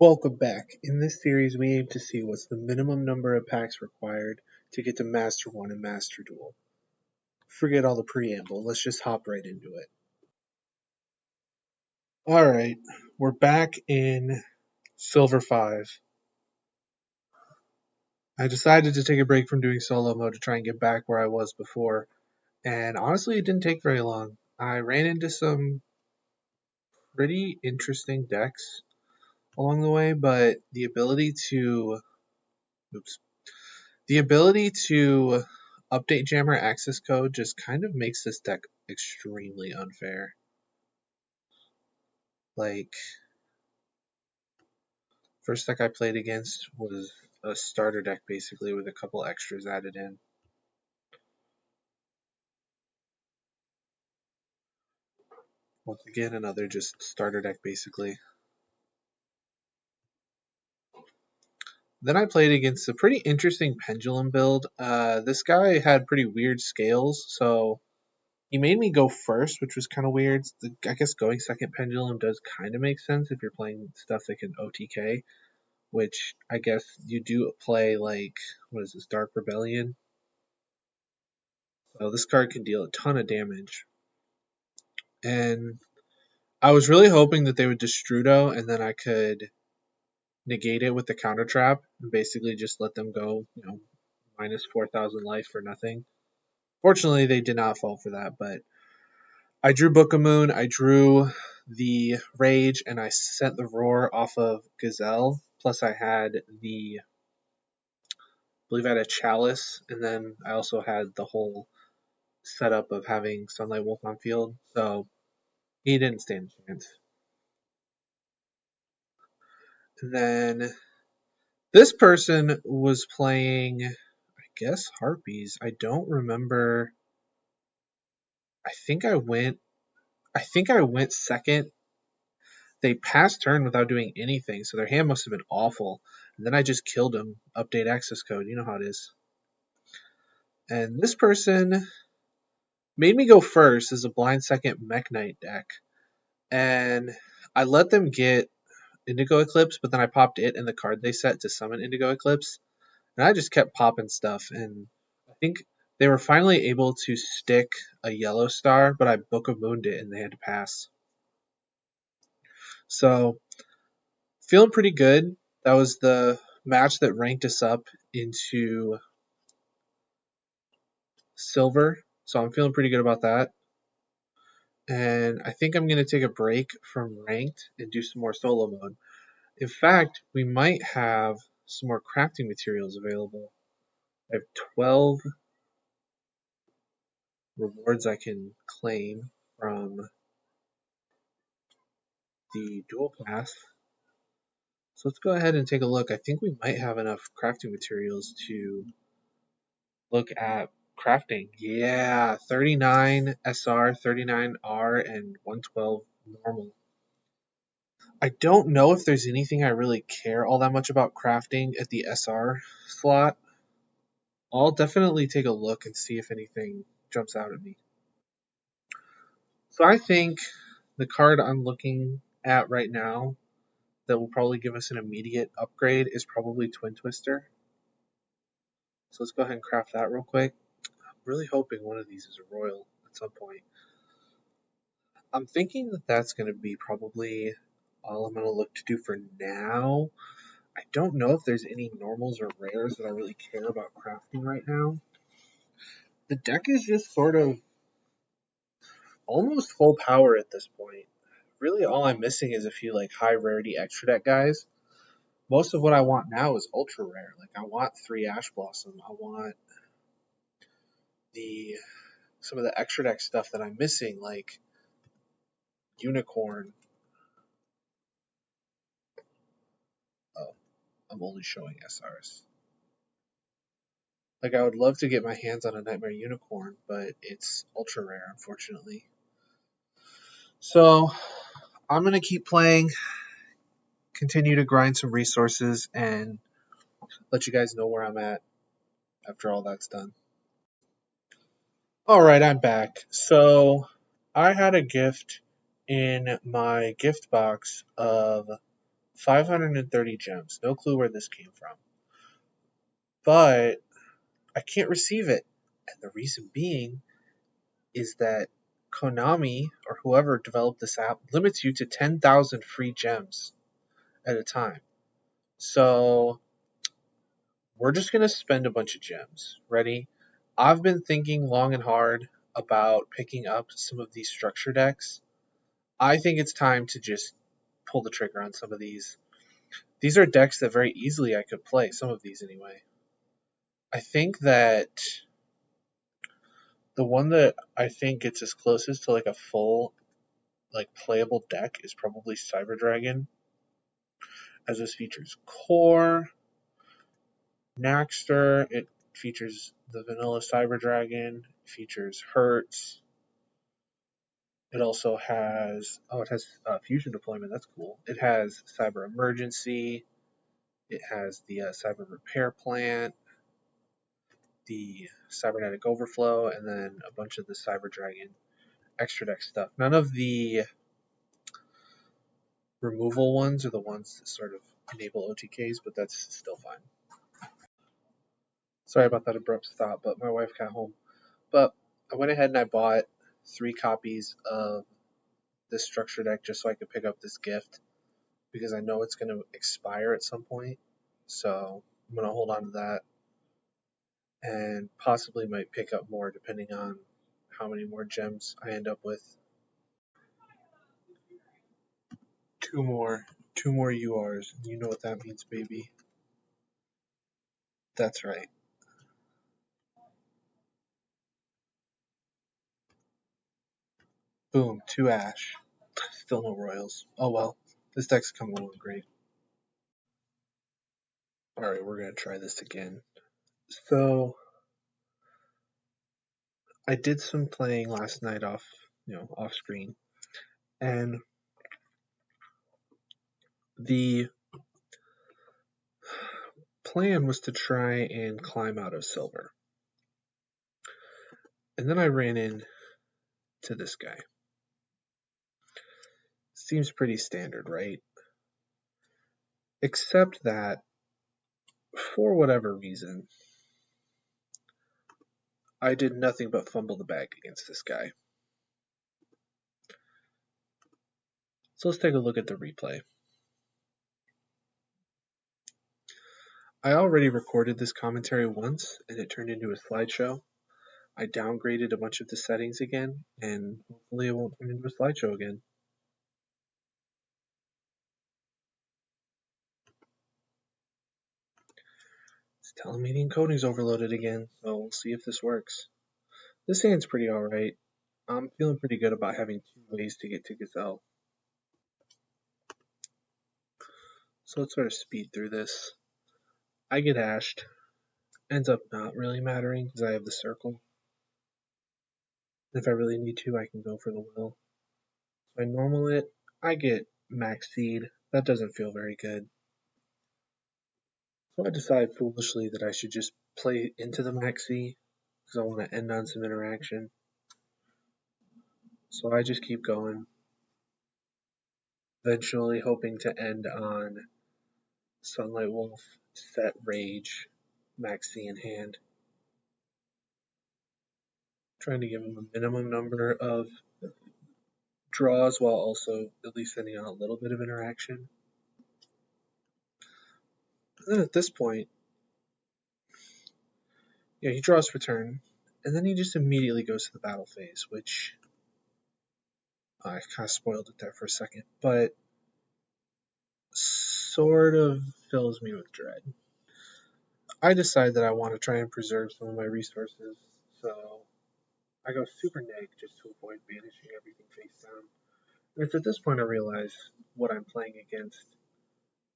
Welcome back. In this series, we aim to see what's the minimum number of packs required to get to Master 1 and Master Duel. Forget all the preamble, let's just hop right into it. Alright, we're back in Silver 5. I decided to take a break from doing solo mode to try and get back where I was before, and honestly, it didn't take very long. I ran into some pretty interesting decks along the way, but oops, the ability to update jammer access code just kind of makes this deck extremely unfair. Like, first deck I played against was a starter deck basically with a couple extras added in. Once again, another just starter deck basically. Then I played against a pretty interesting pendulum build. This guy had pretty weird scales, so he made me go first, which was kind of weird. I guess going second pendulum does kind of make sense if you're playing stuff that can OTK, which I guess you do play, like, what is this, Dark Rebellion? So this card can deal a ton of damage. And I was really hoping that they would Destrudo and then I could negate it with the counter trap and basically just let them go, minus 4,000 life for nothing. Fortunately, they did not fall for that, but I drew Book of Moon, I drew the Rage, and I sent the Roar off of Gazelle. Plus, I believe I had a Chalice, and then I also had the whole setup of having Sunlight Wolf on field, so he didn't stand a chance. And then this person was playing, I guess, Harpies. I don't remember. I think I went second. They passed turn without doing anything, so their hand must have been awful. And then I just killed him. Update access code. You know how it is. And this person made me go first as a blind second Mech Knight deck. And I let them get Indigo Eclipse, but then I popped it and the card they set to summon Indigo Eclipse. And I just kept popping stuff. And I think they were finally able to stick a yellow star, but I Book of Mooned it and they had to pass. So, feeling pretty good. That was the match that ranked us up into silver. So I'm feeling pretty good about that. And I think I'm going to take a break from ranked and do some more solo mode. In fact, we might have some more crafting materials available. I have 12 rewards I can claim from the dual pass. So let's go ahead and take a look. I think we might have enough crafting materials to look at crafting. Yeah, 39 SR, 39 R, and 112 normal. I don't know if there's anything I really care all that much about crafting at the SR slot. I'll definitely take a look and see if anything jumps out at me. So I think the card I'm looking at right now that will probably give us an immediate upgrade is probably Twin Twister. So let's go ahead and craft that real quick. I'm really hoping one of these is a royal at some point. I'm thinking that that's going to be probably all I'm going to look to do for now. I don't know if there's any normals or rares that I really care about crafting right now. The deck is just sort of almost full power at this point. Really, all I'm missing is a few like high rarity extra deck guys. Most of what I want now is ultra rare. Like I want 3 Ash Blossom. I want the some of the extra deck stuff that I'm missing, like Unicorn. Oh, I'm only showing SRs. Like I would love to get my hands on a Nightmare Unicorn, but it's ultra rare, unfortunately. So I'm gonna keep playing, continue to grind some resources, and let you guys know where I'm at after all that's done. Alright, I'm back. So I had a gift in my gift box of 530 gems. No clue where this came from. But I can't receive it. And the reason being is that Konami or whoever developed this app limits you to 10,000 free gems at a time. So we're just going to spend a bunch of gems. Ready? I've been thinking long and hard about picking up some of these structure decks. I think it's time to just pull the trigger on some of these. These are decks that very easily I could play, some of these anyway. I think that the one that I think gets as closest to like a full like playable deck is probably Cyber Dragon, as this features Core, Naxter, it features the vanilla Cyber Dragon, features Hertz. It also has fusion deployment. That's cool. It has Cyber Emergency. It has the Cyber Repair Plant, the Cybernetic Overflow, and then a bunch of the Cyber Dragon extra deck stuff. None of the removal ones are the ones that sort of enable OTKs, but that's still fine. Sorry about that abrupt stop, but my wife got home. But I went ahead and I bought 3 copies of this structure deck just so I could pick up this gift because I know it's going to expire at some point. So I'm going to hold on to that and possibly might pick up more depending on how many more gems I end up with. Two more URs. You know what that means, baby. That's right. Boom, 2 Ash. Still no Royals. Oh well, this deck's coming along great. Alright, we're going to try this again. So, I did some playing last night off screen, and the plan was to try and climb out of silver. And then I ran into this guy. Seems pretty standard, right? Except that, for whatever reason, I did nothing but fumble the bag against this guy. So let's take a look at the replay. I already recorded this commentary once, and it turned into a slideshow. I downgraded a bunch of the settings again, and hopefully it won't turn into a slideshow again. It's telling me the encoding's overloaded again, so we'll see if this works. This hand's pretty alright. I'm feeling pretty good about having 2 ways to get to Gazelle. So let's sort of speed through this. I get ashed. Ends up not really mattering because I have the circle. If I really need to, I can go for the will. So I normal it. I get max seed. That doesn't feel very good. So I decide foolishly that I should just play into the maxi because I want to end on some interaction. So I just keep going, eventually hoping to end on Sunlight Wolf, Set Rage, maxi in hand. Trying to give him a minimum number of draws while also at least sending out a little bit of interaction. And then at this point, he draws for turn, and then he just immediately goes to the battle phase, which I kind of spoiled it there for a second, but sort of fills me with dread. I decide that I want to try and preserve some of my resources, so I go super neg just to avoid banishing everything face down. And it's at this point I realize what I'm playing against,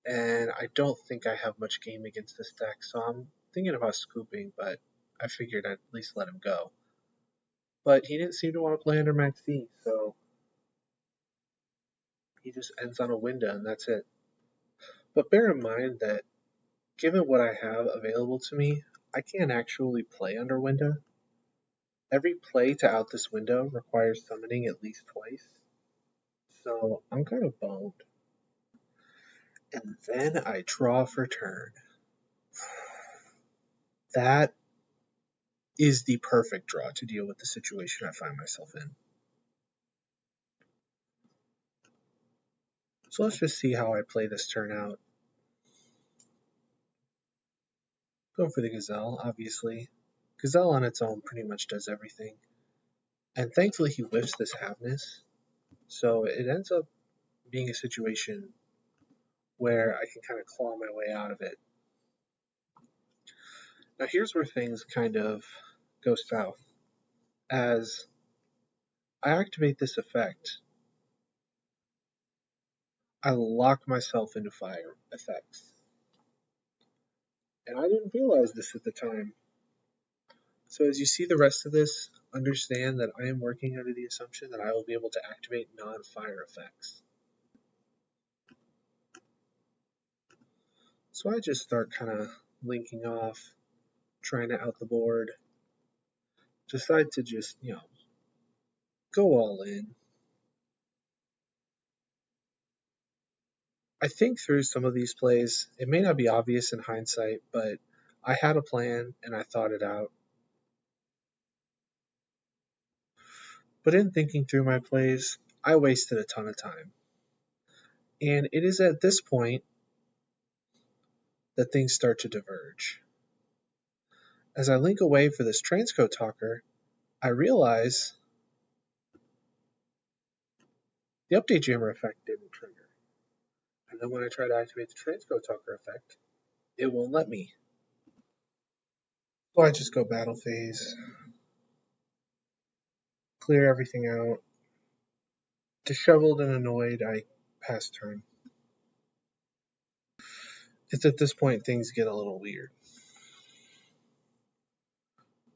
and I don't think I have much game against this deck, so I'm thinking about scooping, but I figured I'd at least let him go. But he didn't seem to want to play under max D, so he just ends on a window, and that's it. But bear in mind that given what I have available to me, I can't actually play under window. Every play to out this window requires summoning at least twice, so I'm kind of bummed. And then I draw for turn. That is the perfect draw to deal with the situation I find myself in. So let's just see how I play this turn out. Go for the Gazelle, obviously. Gazelle on its own pretty much does everything. And thankfully he whiffs this Havness. So it ends up being a situation where I can kind of claw my way out of it. Now here's where things kind of go south. As I activate this effect, I lock myself into fire effects. And I didn't realize this at the time. So as you see the rest of this, understand that I am working under the assumption that I will be able to activate non-fire effects. So I just start kind of linking off, trying to out the board, decide to just, go all in. I think through some of these plays, it may not be obvious in hindsight, but I had a plan and I thought it out. But in thinking through my plays, I wasted a ton of time. And it is at this point that things start to diverge. As I link away for this transcode talker, I realize the update jammer effect didn't trigger. And then when I try to activate the transcode talker effect, it won't let me. So I just go battle phase, clear everything out. Disheveled and annoyed, I pass turn. It's at this point things get a little weird.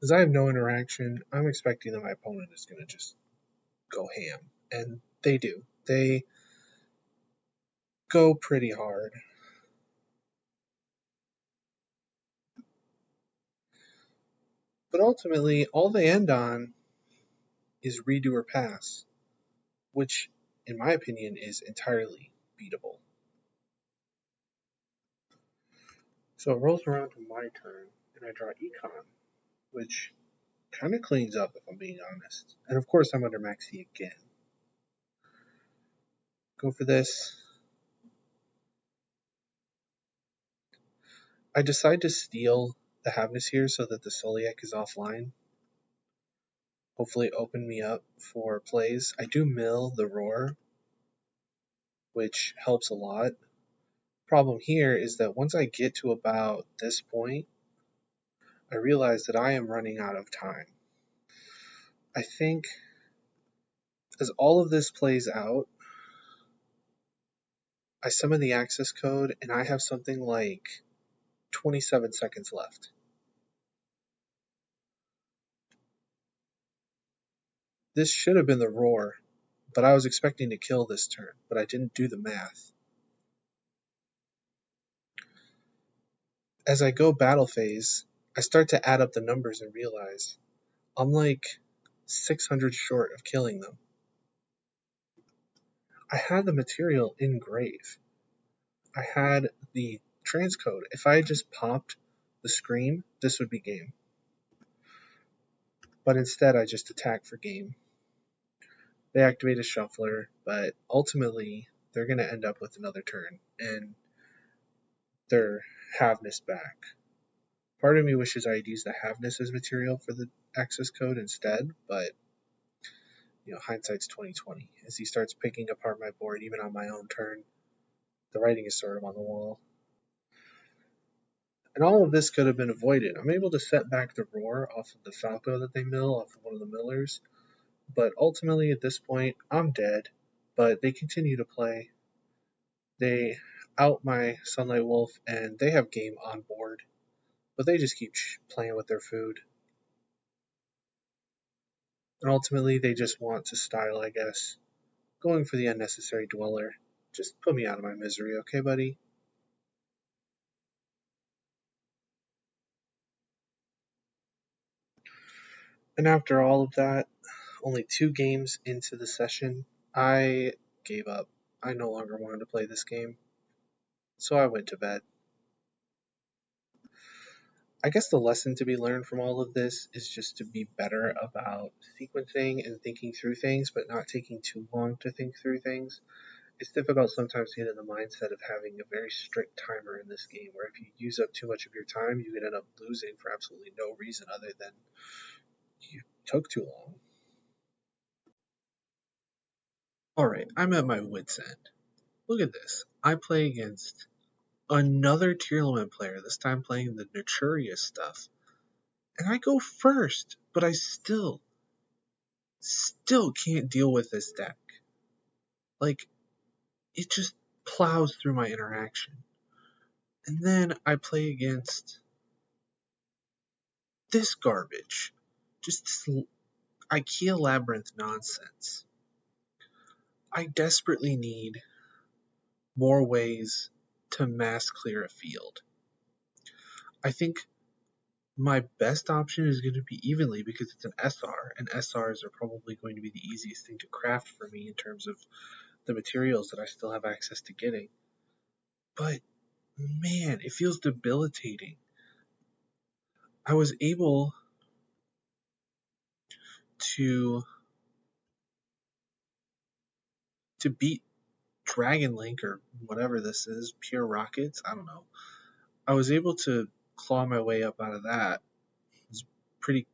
As I have no interaction, I'm expecting that my opponent is going to just go ham. And they do. They go pretty hard. But ultimately, all they end on is redo or pass, which, in my opinion, is entirely beatable. So it rolls around to my turn, and I draw Econ, which kind of cleans up if I'm being honest. And of course, I'm under Maxi again. Go for this. I decide to steal the Havness here so that the Soliak is offline. Hopefully open me up for plays. I do mill the Roar, which helps a lot. Problem here is that once I get to about this point, I realize that I am running out of time. I think as all of this plays out, I summon the access code and I have something like 27 seconds left. This should have been the Roar, but I was expecting to kill this turn, but I didn't do the math. As I go battle phase, I start to add up the numbers and realize I'm like 600 short of killing them. I had the material in grave. I had the transcode. If I had just popped the scream, this would be game. But instead, I just attack for game. They activate a shuffler, but ultimately, they're going to end up with another turn, and they're Havness back. Part of me wishes I had used the Havness as material for the access code instead, but hindsight's 2020. As he starts picking apart my board, even on my own turn, the writing is sort of on the wall. And all of this could have been avoided. I'm able to set back the Roar off of the Falco that they mill, off of one of the millers, but ultimately at this point, I'm dead, but they continue to play. They out my Sunlight Wolf, and they have game on board, but they just keep playing with their food. And ultimately, they just want to style, I guess, going for the unnecessary Dweller. Just put me out of my misery, okay, buddy? And after all of that, only 2 games into the session, I gave up. I no longer wanted to play this game. So I went to bed. I guess the lesson to be learned from all of this is just to be better about sequencing and thinking through things, but not taking too long to think through things. It's difficult sometimes to get in the mindset of having a very strict timer in this game, where if you use up too much of your time, you could end up losing for absolutely no reason other than you took too long. Alright, I'm at my wit's end. Look at this. I play against another tier limit player, this time playing the Naturius stuff. And I go first, but I still can't deal with this deck. Like, it just plows through my interaction. And then I play against this garbage. Just IKEA Labyrinth nonsense. I desperately need more ways to mass clear a field. I think my best option is going to be evenly because it's an SR, and SRs are probably going to be the easiest thing to craft for me in terms of the materials that I still have access to getting. But man, it feels debilitating. I was able to beat Dragon Link or whatever this is, Pure Rockets, I don't know. I was able to claw my way up out of that. It was a pretty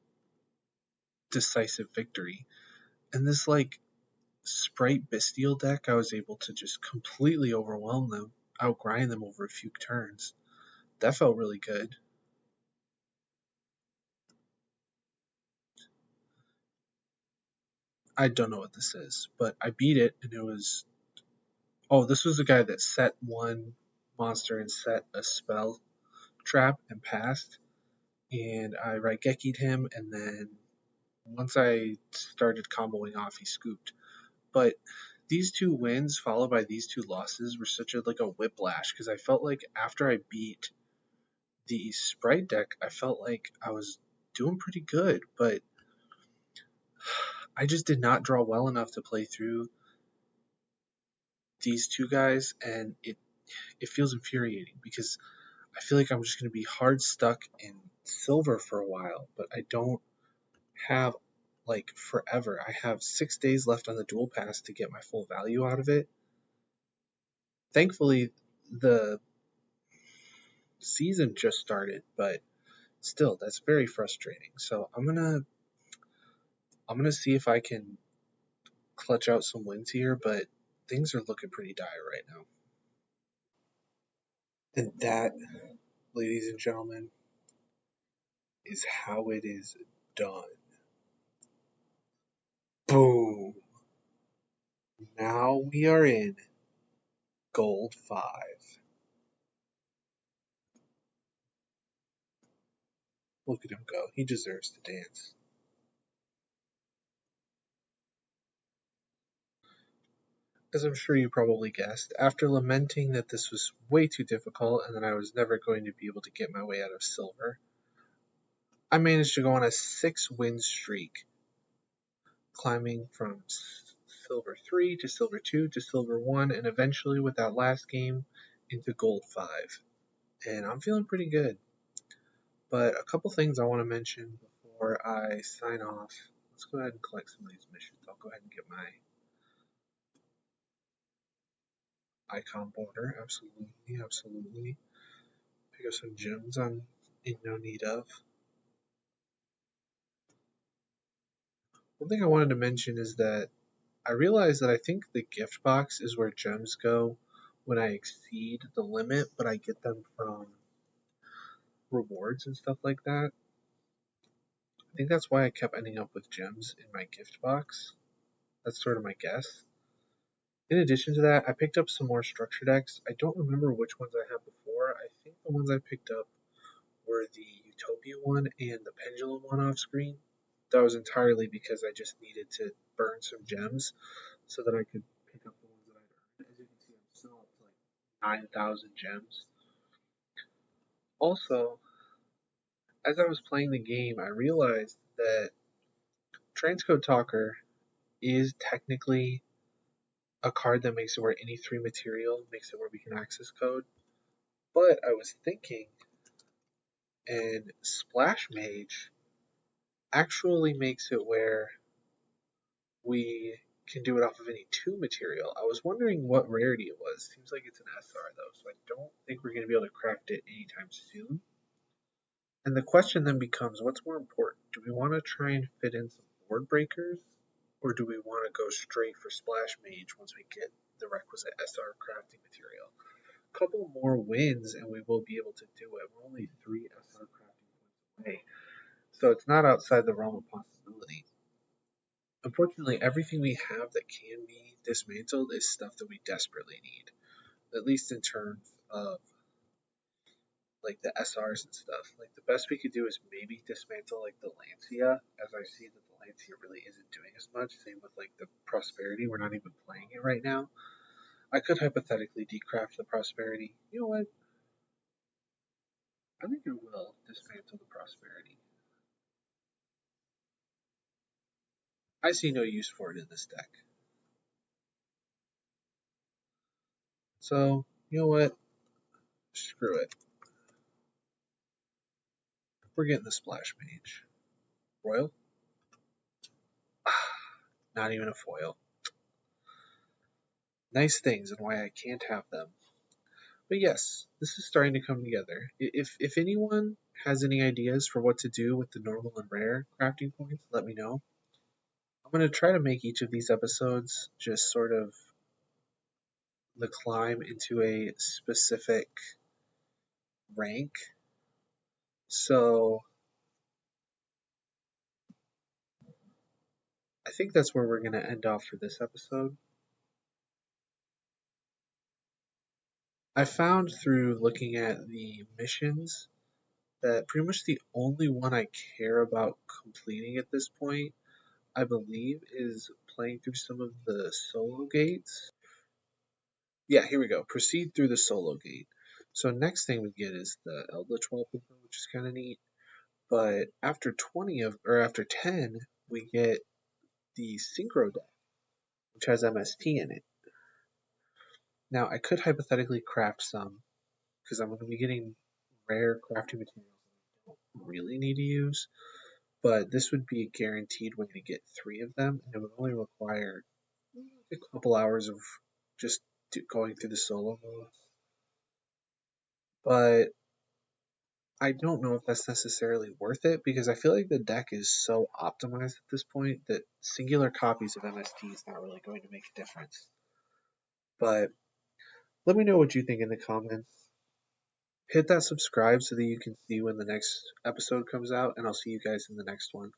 decisive victory. And this like Sprite Bestial deck, I was able to just completely overwhelm them, outgrind them over a few turns. That felt really good. I don't know what this is, but I beat it, and it was. Oh, this was the guy that set one monster and set a spell trap and passed. And I Raigeki'd him, and then once I started comboing off, he scooped. But these two wins followed by these two losses were such a like a whiplash because I felt like after I beat the Sprite deck, I felt like I was doing pretty good, but I just did not draw well enough to play through these two guys, and it feels infuriating because I feel like I'm just going to be hard stuck in silver for a while, but I don't have like forever. I have 6 days left on the dual pass to get my full value out of it. Thankfully, the season just started, but still, that's very frustrating. So I'm gonna see if I can clutch out some wins here, but things are looking pretty dire right now. And that, ladies and gentlemen, is how it is done. Boom. Now we are in Gold 5. Look at him go. He deserves to dance. As I'm sure you probably guessed, after lamenting that this was way too difficult and that I was never going to be able to get my way out of silver, I managed to go on a 6 win streak, climbing from silver 3 to silver 2 to silver 1, and eventually with that last game into gold 5. And I'm feeling pretty good. But a couple things I want to mention before I sign off. Let's go ahead and collect some of these missions. I'll go ahead and get my icon border. Absolutely, absolutely. Pick up some gems I'm in no need of. One thing I wanted to mention is that I realized that I think the gift box is where gems go when I exceed the limit, but I get them from rewards and stuff like that. I think that's why I kept ending up with gems in my gift box. That's sort of my guess. In addition to that, I picked up some more structure decks. I don't remember which ones I had before. I think the ones I picked up were the Utopia one and the Pendulum one off screen. That was entirely because I just needed to burn some gems so that I could pick up the ones that I'd earned. As you can see, I'm still up to like 9,000 gems. Also, as I was playing the game, I realized that Transcode Talker is technically a card that makes it where any 3 material makes it where we can access code. But I was thinking, and Splash Mage actually makes it where we can do it off of any 2 material. I was wondering what rarity it was. Seems like it's an SR though, so I don't think we're going to be able to craft it anytime soon. And the question then becomes, what's more important? Do we want to try and fit in some board breakers, or do we want to go straight for Splash Mage once we get the requisite SR crafting material? A couple more wins and we will be able to do it. We're only 3 SR crafting points away, so it's not outside the realm of possibility. Unfortunately, everything we have that can be dismantled is stuff that we desperately need, at least in terms of like the SRs and stuff. Like the best we could do is maybe dismantle like the Lancia, as I see that the Lancia really isn't doing as much. Same with like the Prosperity, we're not even playing it right now. I could hypothetically decraft the Prosperity. You know what? I think I will dismantle the Prosperity. I see no use for it in this deck. So, you know what? Screw it. We're getting the Splash Mage. Royal? Not even a foil. Nice things and why I can't have them. But yes, this is starting to come together. If anyone has any ideas for what to do with the normal and rare crafting points, let me know. I'm going to try to make each of these episodes just sort of the climb into a specific rank. So I think that's where we're going to end off for this episode. I found through looking at the missions that pretty much the only one I care about completing at this point, I believe, is playing through some of the solo gates. Yeah, here we go. Proceed through the solo gate. So next thing we get is the Eldritch Wallpaper, which is kind of neat. But after 20 of, or after 10, we get the Synchro deck, which has MST in it. Now I could hypothetically craft some because I'm going to be getting rare crafting materials I don't really need to use. But this would be a guaranteed way to get 3 of them, and it would only require a couple hours of just going through the solo mode. But I don't know if that's necessarily worth it because I feel like the deck is so optimized at this point that singular copies of MST is not really going to make a difference. But let me know what you think in the comments. Hit that subscribe so that you can see when the next episode comes out, and I'll see you guys in the next one.